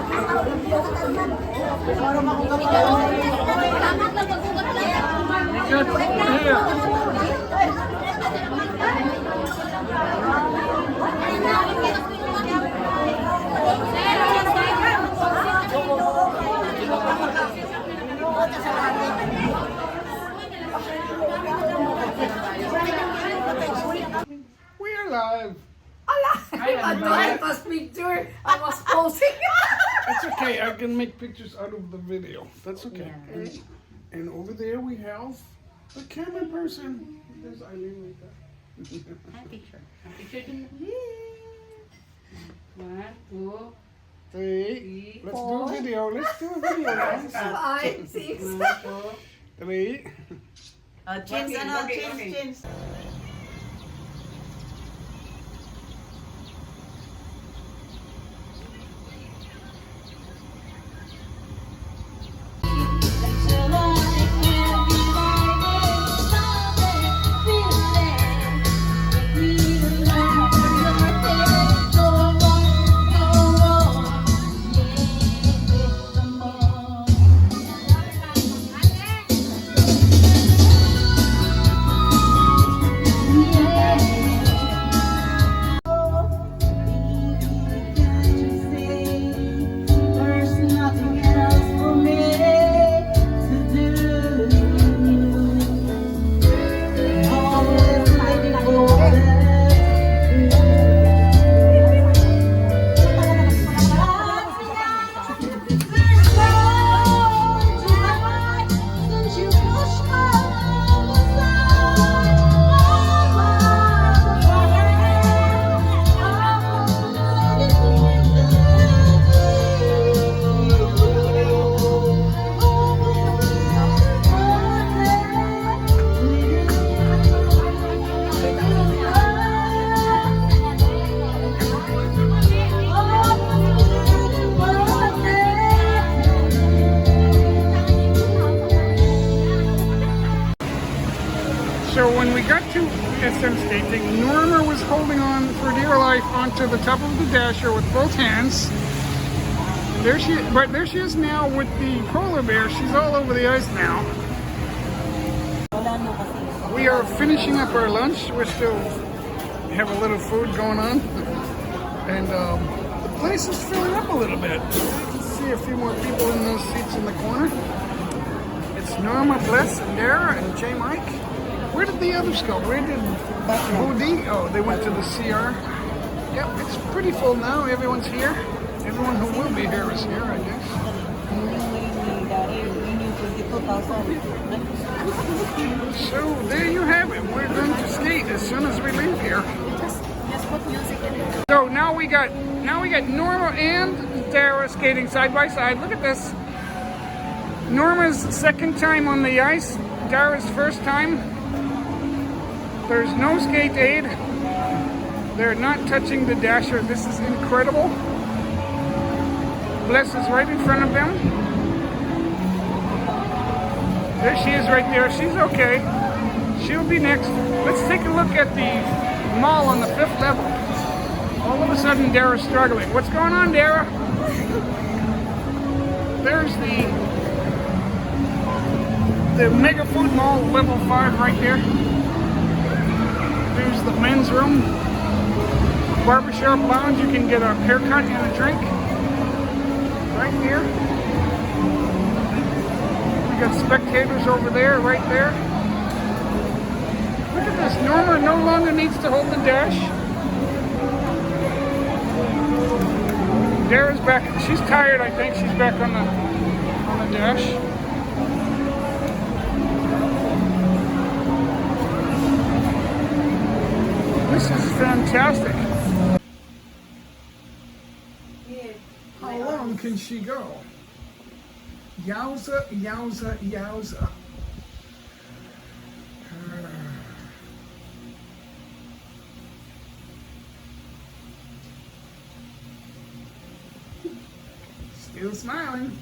We are live. I was picture. I was posing. That's okay. I can make pictures out of the video. That's okay. Yeah. And over there we have the camera person. There's Eileen right there. Picture. One, two, Three. Let's do a video. Let's do a video, guys. 5, 6. 3. Change. So when we got to SM skating, Norma was holding on for dear life onto the top of the dasher with both hands. There she is now with the polar bear. She's all over the ice now. We are finishing up our lunch. We have a little food going on. And the place is filling up a little bit. Let's see a few more people in those seats in the corner. It's Norma, Bless, and Dara, and J. Mike. Where did the others go? Where did Bodie? Oh, they went to the CR. Yep, it's pretty full now. Everyone's here. Everyone who will be here is here, I guess. So there you have it. We're going to skate as soon as we leave here. Just put music in it. So now we got Norma and Dara skating side by side. Look at this. Norma's second time on the ice. Dara's first time. There's no skate aid. They're not touching the dasher. This is incredible. Bless is right in front of them. There she is right there. She's okay. She'll be next. Let's take a look at the mall on the 5th level. All of a sudden, Dara's struggling. What's going on, Dara? There's the Mega Food Mall, level 5 right there. There's the men's room. Barbershop lounge, you can get a haircut and a drink. Right here. We got spectators over there, right there. Look at this. Norma no longer needs to hold the dash. Dara's back. She's tired, I think. She's back on the dash. This is fantastic. How long can she go? Yowza, yowza, yowza. Still smiling.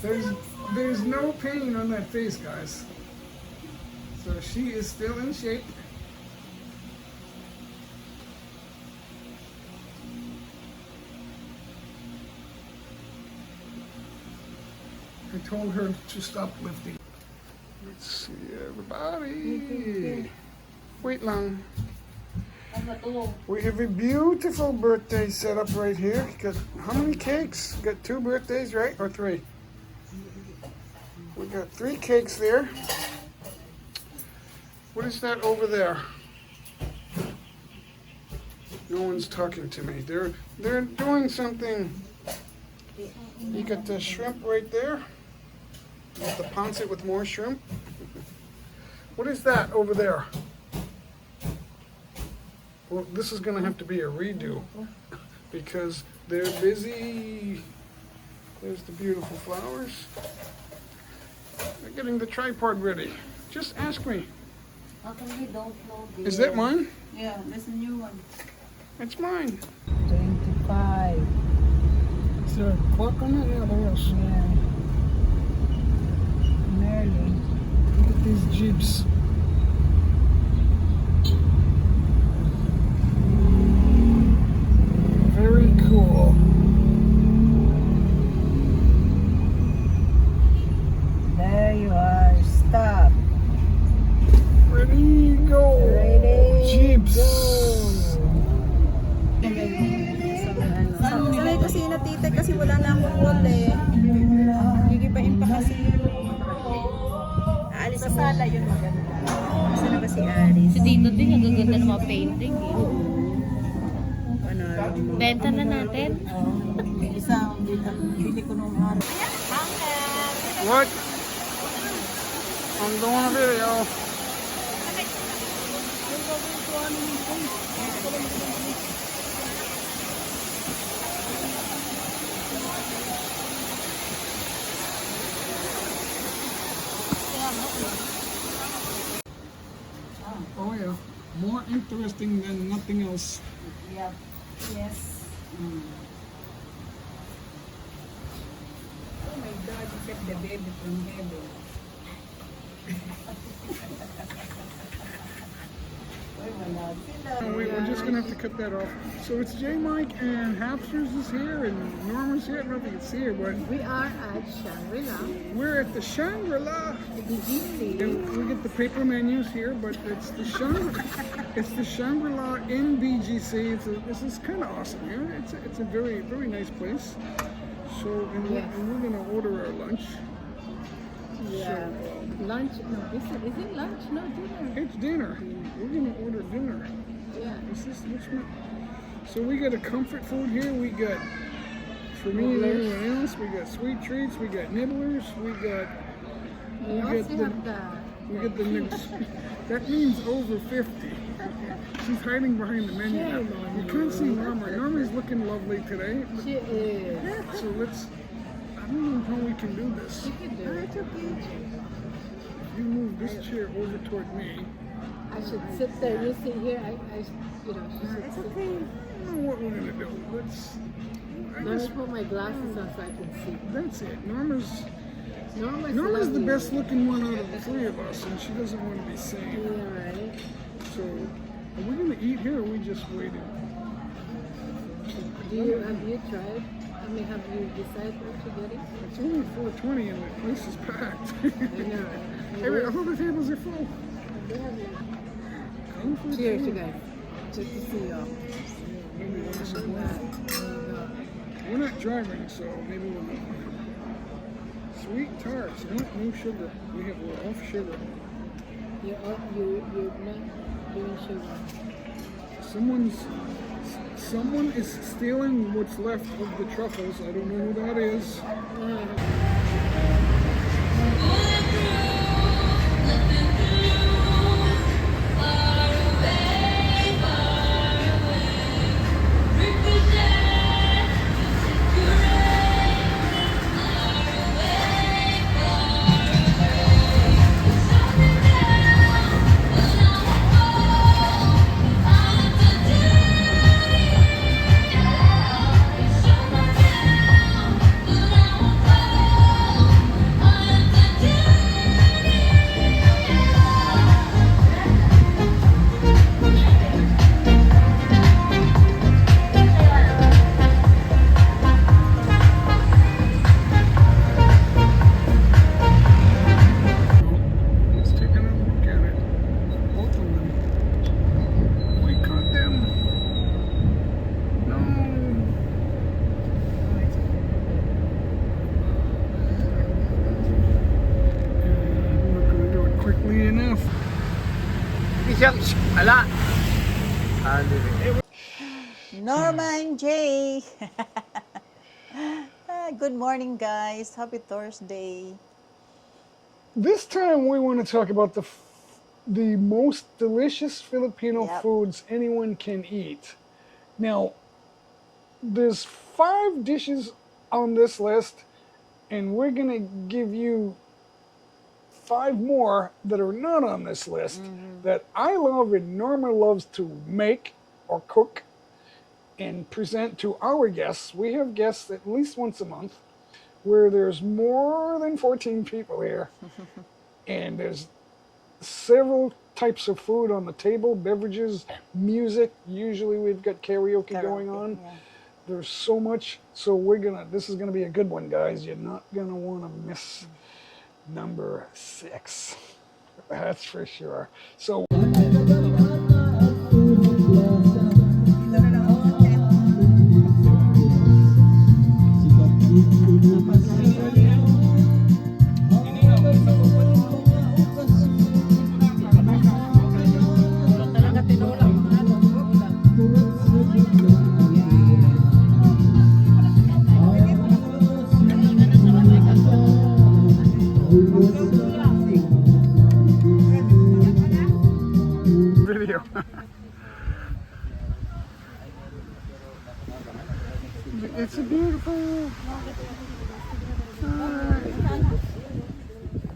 There's no pain on that face, guys. So she is still in shape. told her to stop lifting. Let's see everybody. Wait long. We have a beautiful birthday set up right here. Got how many cakes? Got 2 birthdays, right? Or 3? We got 3 cakes there. What is that over there? No one's talking to me. They're doing something. You got the shrimp right there. You got the pancit with more shrimp. What is that over there? Well, this is going to have to be a redo because they're busy. There's the beautiful flowers. They're getting the tripod ready. Just ask me. How come we don't know this? Is that mine? Yeah, that's a new one. It's mine. 25. Is there a clock on it? Yeah, there is. Yeah. Nearly. Look at these jeeps. Very cool. There you are. Stop. Ready, go. Ready, Jeeps. Sa may kusina, tita, kasi wala na akong wall eh. Gigibain pa kasi. Aalis sa sala yun maganda. Saan na ba si Alice? Si Tito din, ang gaganda ng mga painting eh. Ano? Benta na natin. Isa, bili ko nung araw. What? I'm doing a video. Oh yeah, more interesting than nothing else. Yeah. Yes. Oh my God, you kept the baby from heaven. Oh, wait, we're just gonna have to cut that off. So it's J Mike and Hapsters is here and Norman's here. I don't know if you can see her, but We are at Shangri-La. we're at the Shangri-La. The jeepney. And we get the paper menus here, but it's the Shangri-La in BGC. This is kind of awesome here. It's a very nice place. So and we're gonna order our lunch. Yeah. Lunch? No, is it lunch? No, dinner. It's dinner. We're gonna order dinner. Yeah. So we got a comfort food here. We got, for me and everyone else, we got sweet treats. We got nibblers. We got the nibbles. That means over 50. She's hiding behind the menu now. You can't see Norma. Norma's looking lovely today. She is. So I don't know how we can do this. You can do it. You move this chair over toward me. I should sit there. You sit here. She should It's sit okay. I don't know what we're gonna do. Let me put my glasses on so I can see. That's it. Norma's Norma's the lovely. best looking one out of the 3 of us, and she doesn't want to be seen. Yeah, right. So, are we gonna eat here, or are we just waiting? Have you tried? I mean, have you decided what you're getting? It's only 4:20 and the place is packed. I know. Hey, all the tables are full. Come for Cheers, two. you guys. Good to see y'all. Maybe we'll have some more. There you go. We're not driving, so maybe we'll not. Sweet tarts, no sugar. We're off sugar. You're not doing sugar. Someone is stealing what's left of the truffles. I don't know who that is. enough. Norma and Jay. Good morning, guys. Happy Thursday. This time we want to talk about the most delicious Filipino Yep. foods anyone can eat. Now, there's 5 dishes on this list, and we're going to give you 5 more that are not on this list that I love and Norma loves to make or cook and present to our guests. We have guests at least once a month where there's more than 14 people here. And there's several types of food on the table, beverages, music. Usually we've got karaoke going on. Yeah. There's so much. So this is gonna be a good one, guys. You're not gonna wanna miss number 6. That's for sure. So video. It's a beautiful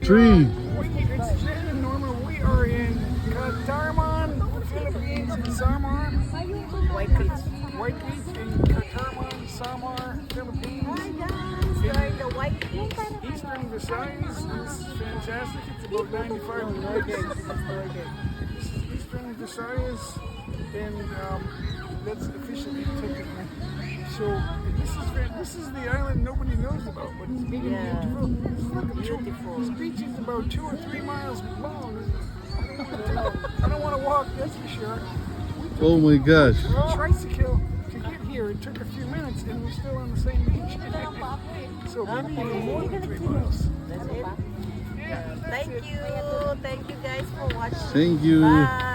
Tree. It's Jen and Norma. We are in Catarman, Philippines, in Samar. White Beach in Catarman, Samar, Philippines. Eastern Visayas. This is fantastic. It's about 95 degrees. This is Eastern Visayas, and that's officially technically. So this is the island nobody knows about, but it's big and beautiful. This beach is about 2 or 3 miles long. I don't want to walk, that's for sure. Oh my gosh. Tricycle to get here. It took a few minutes, and we're still on the same beach. So maybe even more than 3 miles. Thank you. Thank you guys for watching. Thank you. Bye.